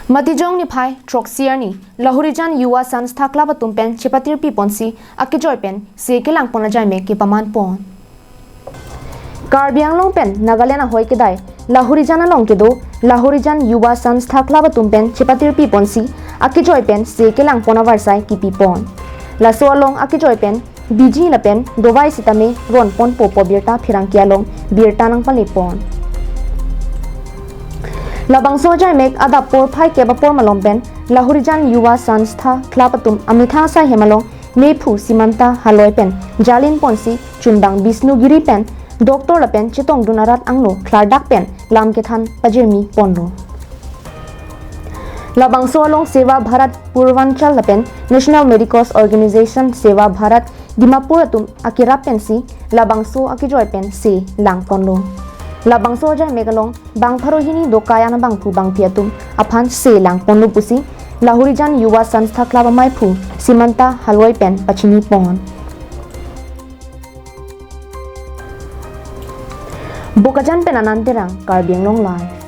Matijong ni phai Troxier ni Lahurijan Yuwa Sanstha Club tumpen Chipatir pi ponsi akijoy pen se kelang pona jai me ke paman pon Karbiang long pen Nagaland hoi ke dai Lahurijan long ke do Lahurijan Yuwa Sanstha Club tumpen Chipatir pi ponsi akijoy pen se kelang pona varsai ki pi pon la so long akijoy pen biji la pen dowai sitame ron pon popo birta phirang kia long birta nang pali pon Labang sojai mek ada por phai ke bapor malom pen Lahurijan Yuwa Sanstha Club amitha sai hemalong mephu simanta haloi pen jalin ponsi chundang Bisnugiri pen doctor la pen chitong dunarat anglo klardak pen lam ke than pajemi ponro Labang solong Seva Bharat Purvanchal la pen National Medicos Organization Seva Bharat Dimapur akira pensi labang so akijoy pen se lang ponlo Labang sojai megalong bang pharohini dokaya na bang phu bang piatum aphan se lang ponlu pusi Lahurijan Yuwa Sanstha Club mai phu simanta haloi pen pachini pon Bokajan pen ananterang Karbiang long lai